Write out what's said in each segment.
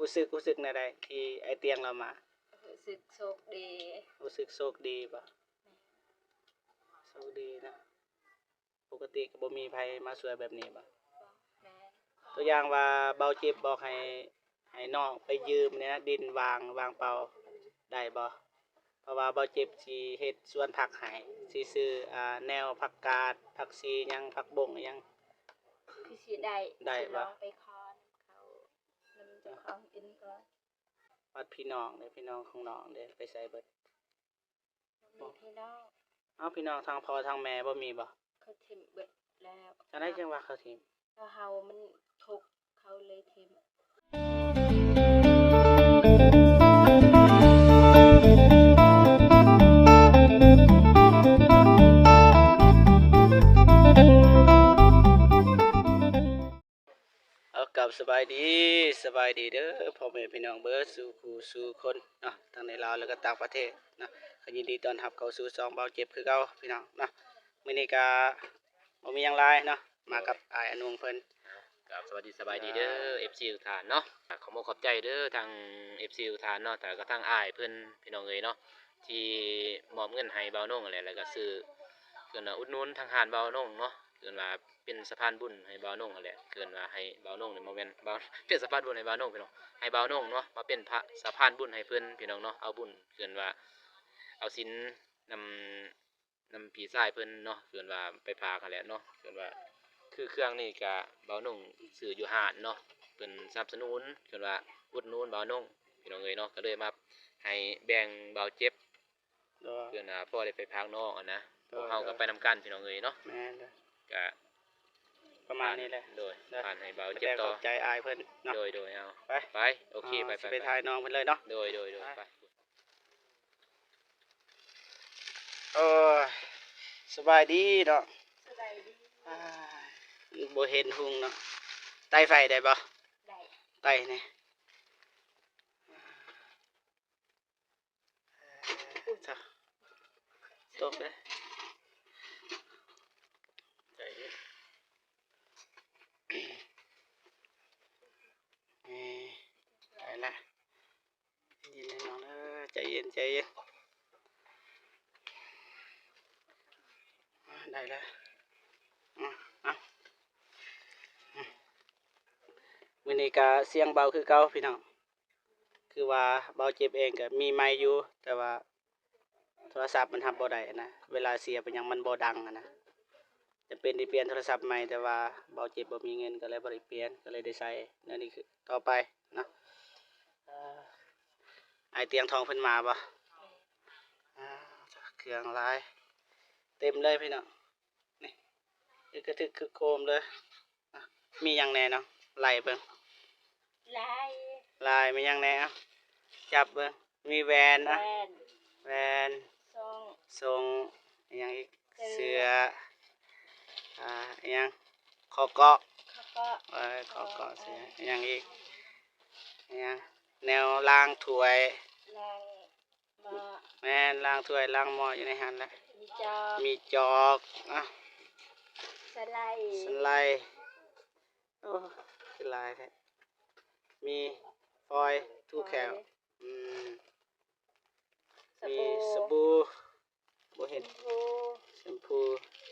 รู้สึกในใดที่ไอเตียงเรามารู้สึกโชคดีรู้สึกโชคดีป่ะโชคดีนะปกติก็บ่มีไผมาช่วยแบบนี้ป่ะตัวอย่างว่าเบาเจ็บบอกให้น้องไปยืมเนี่ยดินวางเปล่าได้บ่เพราะว่าเบาเจ็บสิเฮ็ดสวนผักให้สิซื้อแนวผักกาดผักชีหยังผักบงหยังคือสิได้สิลองไปคอนเขานำเจ้าของกินก่อนวัดพี่น้องเด้พี่น้องของน้องเด้ไปใส่เบิดมีพี่น้องพี่น้องทางพ่อทางแม่บ่มีบ่เขาทิ่มเบิดแล้วจังได๋จังว่าเขาทิ่มแล้วเฮามันทุกข์เขาเลยทิ่มกับสบายดีเด้อพ่อแม่พี่น้องเบิดสู่ผู้สู่คนเนาะทั้งในลาวแล้วก็ต่างประเทศเนาะก็ยินดีต้อนรับเข้าสู่ช่องเบาเจ็บคือเก่าพี่น้องเนาะมื้อนี้ก็บ่มีหยังหลายเนาะมากับอ้ายอนุเพิ่นครับสวัสดีสบายดีเด้อ FC ทุกท่านเนาะขอบอกขอบใจเด้อทาง FC ทุกท่านเนาะแต่ก็ทางอ้ายเพิ่นพี่น้องเอ้ยเนาะที่มอบเงินให้เบาโน่งอะไรแล้วก็ซื้อเพิ่นอุดหนุนทางหารเบาโน่งเนาะเพิ่นว่าเป็นสะพานบุญให้เบาโน่งอะไรเพิ่นว่าให้เบาโน่งนี่บ่แม่นเบาเป็นสะพานบุญให้เบาโน่งพี่น้องให้เบาโน่งเนาะมาเป็นพระสะพานบุญให้เพิ่นพี่น้องเนาะเอาบุญเพิ่นว่าเอาศีลนำผีทรายเพิ่นเนาะเพิ่นว่าไปพากันแหละเนาะเพิ่นว่าคือเครื่องนี่ก็เบานุ่งซื้ออยู่ห้านเนาะเพิ่นสนับสนุนเพิ่นว่าอุดหนุนเบานุ่งพี่น้องเอ้ยเนาะก็เลยมาให้แบ่งเบาเจ็บเพิ่นพอได้ไปพักน้องนะพวกเฮาก็ไปนำกันพี่น้องเอ้ยเนาะแม่นก็ประมาณนี้แหละโดยผ่านให้เบาเจ็บต่อใจอายเพิ่นเนาะโดยเอาไปโอเคไปไปถ่ายน้องเพิ่นเลยเนาะโดยไปโอ้สบายดีเนาะสบายดีบ่เห็นหุงเนาะไต่ไฟได้บ่ได้ไต่นี่ตกเลยใจเย็นได้ละเย็นน้องเด้อใจเย็นได้แล้วมื้อนี้ก็เสียงเบาคือเก่าพี่น้องคือว่าเบาเจ็บเองก็มีไมค์อยู่แต่ว่าโทรศัพท์มันทำบ่ได้นะเวลาเสียเป็นหยังมันบ่ดังนะจะเป็นที่เปลี่ยนโทรศัพท์ใหม่แต่ว่าเบาเจ็บบ่มีเงินก็เลยบ่ได้เปลี่ยนก็เลยได้ใช้นั่นนี่คือต่อไปนะไอเตียงทองเพิ่นมาบ่เครื่องหลายเต็มเลยพี่น้องนี่กระทึกคือโคมเลยมีหยังแน่เนาะไล่เบิ่งลายมีหยังแน่จับเบิ่งมีแวนแวนทรงยังอีกเสือยังคอเกาะคอเกาะเสือยังอีกยังแนวล่างถ้วยแม่นล่างถ้วยล่างหม้ออยู่ในหันแหละมีจอกสไลด์โอ้คือลายแท้มีฟอยทูแขวมีสบู่บ่เห็นแชมพู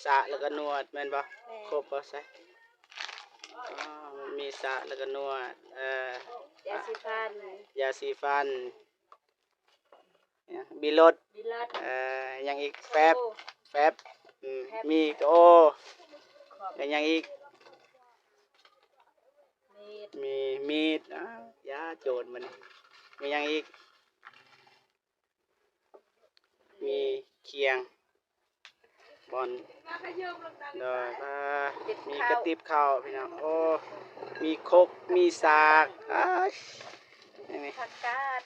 สระแล้วก็นวดแม่นบ่ครบบ่ใส่มีสระแล้วก็นวดยาสีฟันบิลดยังอีกแฟบมีโอยังอีกมีมีดยาโจรมันมียังอีกมีเคียงบอลโดยมีกระติบข้าวพี่น้องโอ้มีคกมีสาก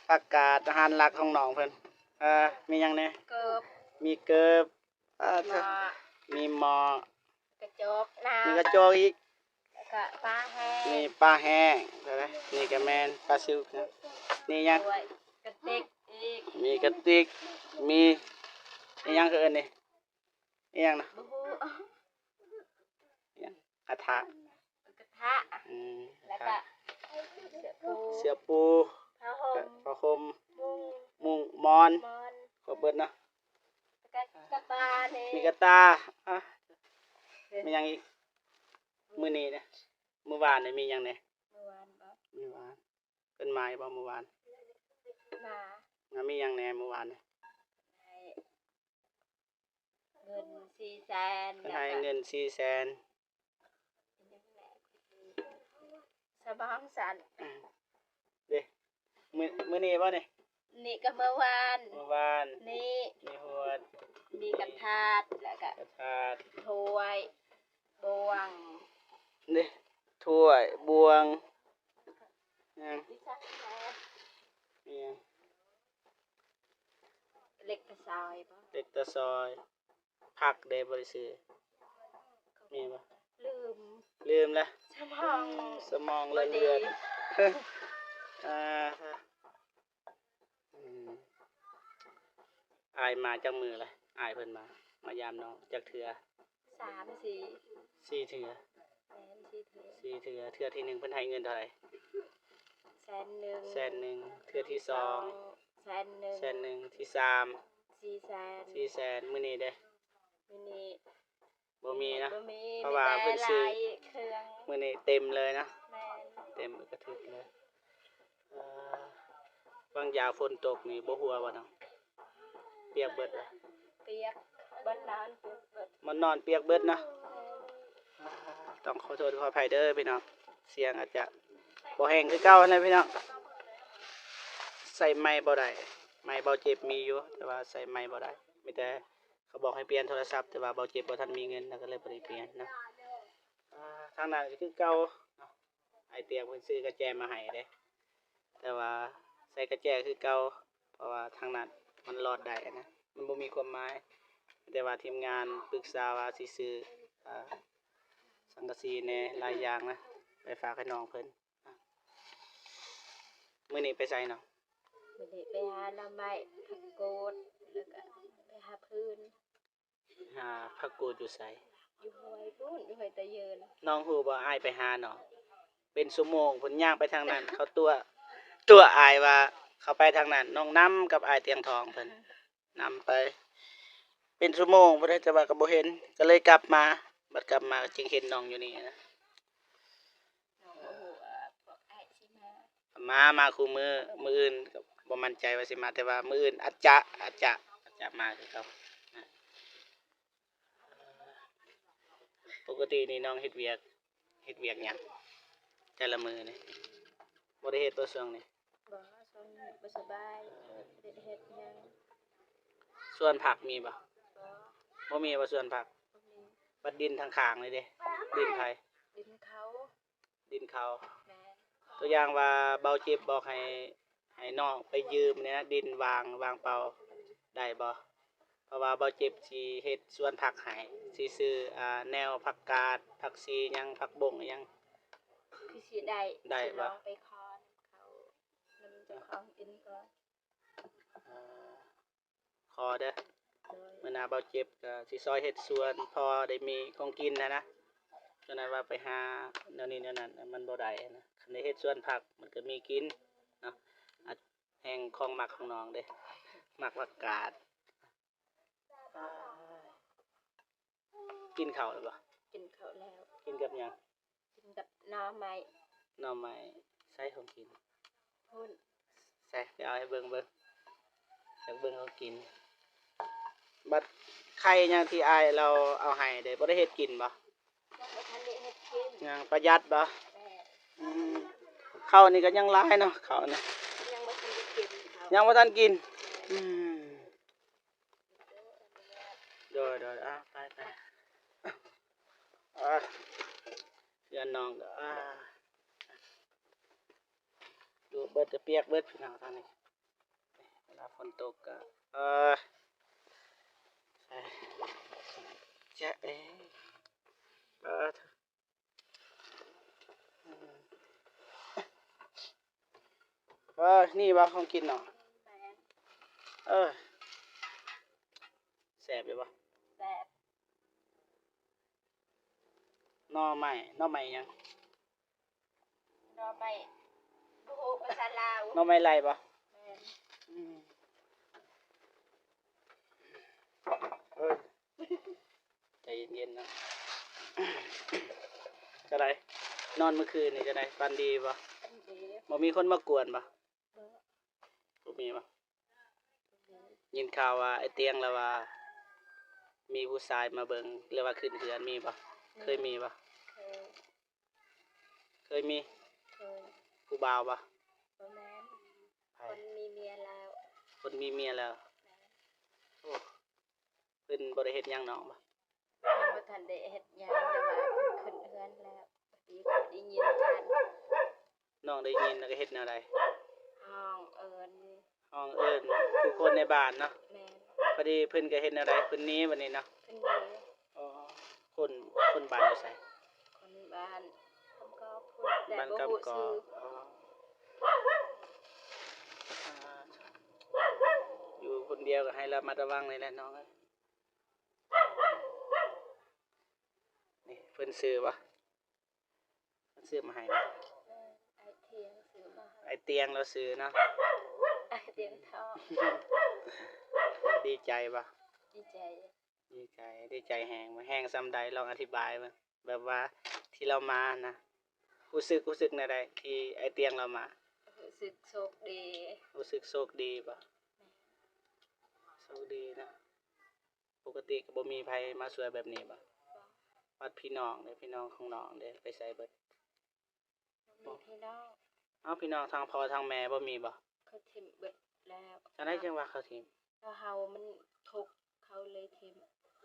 ผักกาดอาหารหลักของน้องเพิ่นมียังเนี่ยมีเกิบมีหมอกระจกมีกระจกอีกปลาแห้งมีปลาแห้งนี่ก็แมนปลาซิวนี่ยังกระติกอีกมีกระติกมีนี่ยังคืออันนี้นี่ยังนะยังกระทะแล้วก็ เสือปู เสื้อปู ผ้าห่ม ผ้าห่ม มุ้ง มุ้งมอน มอน ครบเบิดเนาะ กระตาเนี่ย มีกระตาอ่ะมีหยังอีกมื้อนี้เนี่ยมื้อวานเนี่ยมีหยังเนี่ย เมื่อวานบอก มื้อวานเป็นไม้บ่มื้อวาน มา งั้นมีหยังแหน่มื้อวานเนี่ย ให้เงิน400,000 เพิ่นให้เงิน400,000 สบองสัน เด้มื้อนี้บ่เนี่ย นี่ก็เมื่อวาน เมื่อวาน นี่ มีหวด มีกระทาดแล้วก็ กระทาด ถ้วยบวง นี่ถ้วยบวงยัง ดิฉันแม่ มีหยัง เล็กกระซอยบ่ เด็กตะซอยผักได้บ่ได้ซื้อมีบ่ ลืม ลืมแล้ว สมอง สมองละเลือน อ่าอืมอายมาจังมือเลยอายเพิ่นมามายามน้องจักเถื่อ 3 4 4เถื่อ แม่น4เถื่อ 4เถื่อเถื่อที่1เพิ่นให้เงินเท่าไหร่ 100,000 แสนหนึ่งเถื่อที่2 100,000 แสนหนึ่งที่3 400,000 4แสนมื้อนี้เด้ มื้อนี้ บ่มีนะ บ่มี เพราะว่าเพิ่นซื้อ มีแต่หลายเครื่อง มื้อนี้เต็มเลยนะ แม่น เต็มกระทึกเลยบางยาฝนตกนี่บ่หัวบ่เนาะเปียกเบิดเลย เปียกบ้านนานเปียกเบิด มันนอนเปียกเบิดเนาะต้องขอโทษขออภัยเด้อพี่น้องเสียงอาจจะบ่แห้งคือเก่านะพี่น้องใส่ไม้บ่ได้ไม้เบาเจ็บมีอยู่แต่ว่าใส่ไม้บ่ได้มีแต่เขาบอกให้เปลี่ยนโทรศัพท์แต่ว่าเบาเจ็บบ่ทันมีเงินแล้วก็เลยบ่ได้เปลี่ยนเนาะทางนั้นก็คือเก่าเนาะไอเตียงเพิ่นซื้อกระแจมาให้เด้แต่ว่าใส่กระแจคือเก่าเพราะว่าทางนั้นมันรอดได้นะมันบ่มีความหมายแต่ว่าทีมงานปรึกษาว่าสิซื้อสังกะสีแหน่หลายอย่างนะไปฝากให้น้องเพิ่นมื้อนี้ไปไสเนาะ มื้อนี้ไปหาหน่อไม้ผักกูดแล้วก็ไปหาพื้น หาผักกูดอยู่ไส อยู่ห้วยพุ่นอยู่ห้วยตะเยิน น้องฮู้บ่อ้ายไปหาเนาะเป็นชั่วโมงเพิ่นย่างไปทางนั้น เขาตัวอ้ายว่าเขาไปทางนั้นน้องน้ำกับอ้ายเตียงทองเพิ่นนำไป เป็นชั่วโมงบ่ได้แต่ว่าก็บ่เห็นก็เลยกลับมาบัดกลับมาจึงเห็นน้องอยู่นี่นะ น้องบ่ฮู้ว่าพวกอ้ายสิมา มาคู่มื้ออื่นก็บ่มั่นใจว่าสิมาแต่ว่ามื้ออื่นอาจจะมาคือเขานะปกตินี่น้องเฮ็ดเวียกหยังแต่ละมื้อนี่บ่ได้เฮ็ดตัวช่วงนี้ บ่ช่วงนี้บ่สบายบ่ได้เฮ็ดหยัง ส่วนผักมีบ่ บ่ บ่มีว่าส่วนผัก บ่มี บัดดินทางข้างเลยเด้ดินไผ ดินเขา ดินเขา แม่น ตัวอย่างว่าเบาเจ็บบอกให้น้องไปยืมเนี่ยนะดินวางเปล่าได้บ่เพราะว่าเบาเจ็บสิเฮ็ดสวนผักให้สิซื้อแนวผักกาดผักชีหยังผักบงหยัง คือสิได้ ได้ สิล ปะ องไปขอนํเขานำเจ้าของดินก่อน ขอเด้อ โดย มื้อหน้าเบาเจ็บก็สิซอยเฮ็ดสวนพอได้มีของกินนะฉะนั้นว่าไปหาแนวนี้แนวนั้นมันบ่ได้นะคันได้เฮ็ดสวนผักมันก็มีกินเนาะแห่งของมักของน้องเด้มักผักกาดกินข้าวแล้วบ่ กินข้าวแล้ว กินกับหยัง กินกับหน่อไม้ หน่อไม้ใส่ของกิน พุ่น ใส่ไปเอาให้เบิ่งอยากเบิ่งเขากินบัดไข่หยังที่อายเราเอาให้ได้บ่ได้เฮ็ดกินบ่ ยังบ่ทันได้เฮ็ดกิน ยังประหยัดบ่ แม่ อืมข้าวนี่ก็ยังหลายเนาะข้าวนี่ ยังบ่ทันได้กินเขา ยังบ่ทันกินอืมโดยไปเดือนน้องก็ดูเบิดจะเปียกเบิดพี่น้องทางนี้เวลาฝนตกก็จะนี่บ่ของกินเนาะ แม่น แซ่บอยู่บ่ แซ่บ หน่อไม้หยัง หน่อไม้ โอ้โหภาษาลาว หน่อไม้ไล่บ่ แม่น อืมเอ้ยใจเย็นๆนะจะได้นอนเมื่อคืนนี่จะได้ฝันดีบ่ อันเดียว บ่มีคนมากวนบ่ เบอร์ บ่มีบ่ เบอร์ ยินข่าวว่าไอ้เตียงแล้วว่า มีผู้ชายมาเบิ่งหรือว่าขึ้นเฮือนมีบ่เคยมีบ่ เคย เคยมี เคย ผู้บ่าวบ่ บ่แม่น ไผ คนมีเมียแล้ว คนมีเมียแล้วโอ้เพิ่นบ่ได้เฮ็ดหยังน้องบ่ ยังบ่ทันได้เฮ็ดหยังแต่ว่าขึ้นเฮือนแล้วพอดีก็ได้ยินทัน น้องได้ยินแล้วก็เฮ็ดแนวใด ห้องเอิ้น ห้องเอิ้นผู้คนในบ้านเนาะ แม่น พอดีเพิ่นก็เฮ็ดแนวใดเพิ่นหนีบัดนี้เนาะ เพิ่นเด้ อ๋อคนบ้านอยู่ไส คนบ้านคำก็พูดแต่ บ้าน บ่ กำ ฮู้ กอ ชื่อ อ๋ออยู่คนเดียวก็ให้ระมัดระวังเลยแหละน้องเอ้ยนี่เพิ่นซื้อบ่เพิ่นซื้อมาให้บ่ ไอเทียงซื้อมาให้ ไอ้เตียงเราซื้อเนาะ ไอเตียงทอง ดีใจบ่ ดีใจ ดีใจแฮงบ่แฮงซำใดลองอธิบายมาแบบว่าที่เรามานะรู้สึกแนวใดที่ไอ้เตียงเรามา รู้สึกโชคดี รู้สึกโชคดีบ่โชคดีนะปกติก็บ่มีไผมาช่วยแบบนี้บ่วัดพี่น้องเด้อพี่น้องของน้องเด้อไปใส่เบิด มีพี่น้อง เอ้าพี่น้องทางพ่อทางแม่บ่มีบ่ เขาทิมเบิดแล้ว จังได๋จังว่าเขาทีม แล้วเฮามันทุกข์เขาเลยทิม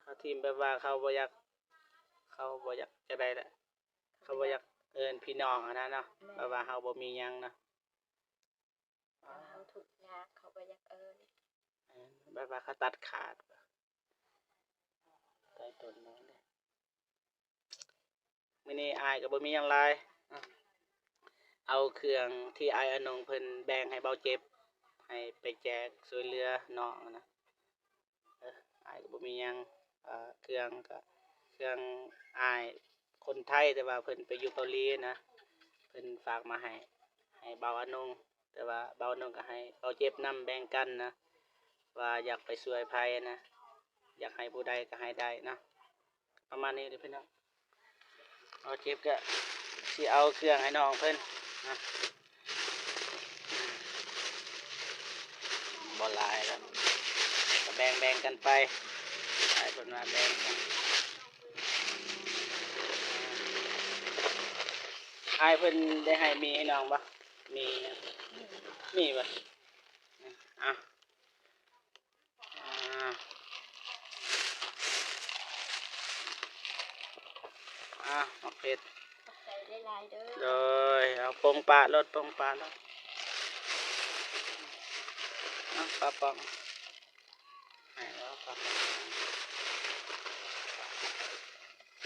เขาทีมแบบว่าเขาบ่อยากจะได้แหละเขาบ่อยากเอิ้นพี่น้องอันนั้นเนาะแบบว่าเฮาบ่มีหยังเนาะ แล้วเฮาทุกข์ยากเขาบ่อยากเอิ้น แบบว่าเขาตัดขาดใต้ต้นนั้นเด้มื้อนี้อายก็บ่มีหยังหลายเอาเครื่องที่อายอนงเพิ่นแบ่งให้เบาเจ็บให้ไปแจกช่วยเหลือน้องนะอายก็บ่มีหยังเครื่องก็เครื่องอายคนไทยแต่ว่าเพิ่นไปอยู่เกาหลีนะเพิ่นฝากมาให้เบาอนงแต่ว่าเบาอนงก็ให้เบาเจ็บนำแบ่งกันนะว่าอยากไปช่วยภัยนะอยากให้ผู้ใดก็ให้ได้นะประมาณนี้เด้อพี่น้องเอาเจ็บก็สิเอาเครื่องให้น้องเพิ่นนะบ่หลายแล้วก็แบ่งกันไปให้เพิ่นว่าแบ่งกันให้เพิ่นได้ให้มีให้น้องบ่มีบ่อ่ะโอเค ขอบใจได้หลายเด้อ โดยเอาปงปลารถปงปลารถเอาปลาปองให้เอาปลาปอง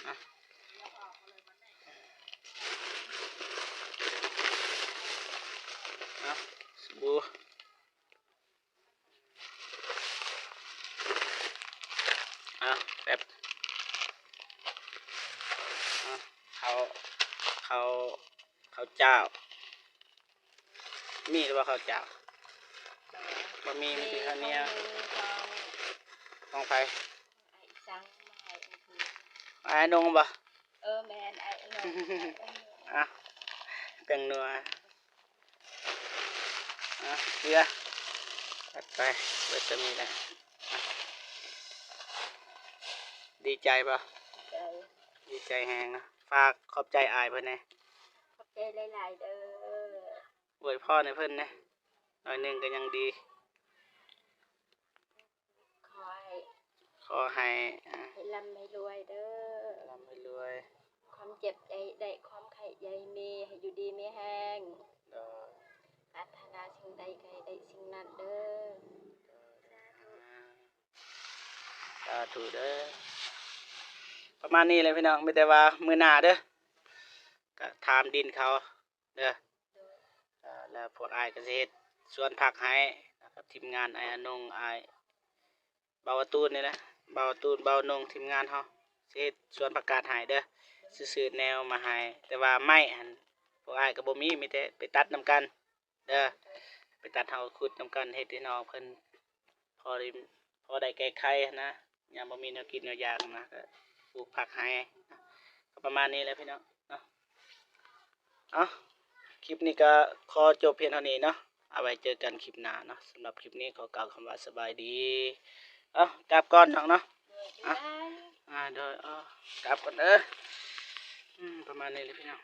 อ่ะเอาสบู่เอาแป๊บเอาเขาเจ้ามีหรือว่าเขาเจ้าบ่มีแต่ข้าวเหนียว ของ ของไผ ไอ้จังมาให้อันคือ อ้ายนงบ่ แม่นไอ้เนาะ อ่ะเป็งนัวเรือตัดไปเวทมีแหละดีใจป่ะ ใจ ดีใจแฮงนะฝากขอบใจอายเพิ่นแหน่ ขอบใจหลายๆเด้อ อวยพ่อในเพิ่นแหน่หน่อยหนึงก็ยังดี ขอให้ ขอให้ ให้ร่ำให้รวยเด้อ ร่ำให้รวย ความเจ็บได้ความไข้ใหญ่มีให้อยู่ดีมีแห้ง เด้อ ปรารถนาสิ่งใดก็ให้ได้สิ่งนั้นเด้อ สาธุเด้อประมาณนี้เลยพี่น้องไม่แต่ว่ามื้อหน้าเด้อก็ถามดินเขาเด้อแล้วพวกอายก็สิเฮ็ดสวนผักให้นะครับทีมงานอายอนงอายเบาตูนนี่แหละเบาตูนเบานงทีมงานเฮาสิเฮ็ดสวนผักกาดให้เด้อซื้อแนวมาให้แต่ว่าไม้หั่นพวกอายก็บ่มีแต่ไปตัดนํกัน เด้อไปตัดเฮาขุดนำกันเฮ็ดให้น้องเพิ่นพอได้พอได้แก้ไขนะยามบ่มีแนวกินแนวอยากนะก็ปลูกผักให้ก็ประมาณนี้แหละพี่น้องเนาะเอาคลิปนี้ก็ขอจบเพียงเท่านี้เนาะเอาไว้เจอกันคลิปหน้าเนาะสำหรับคลิปนี้ขอกล่าวคำว่าสบายดีเอากลับก่อนน้องเนาะ ได้ โดยกลับก่อนเด้อประมาณนี้เลยพี่น้อง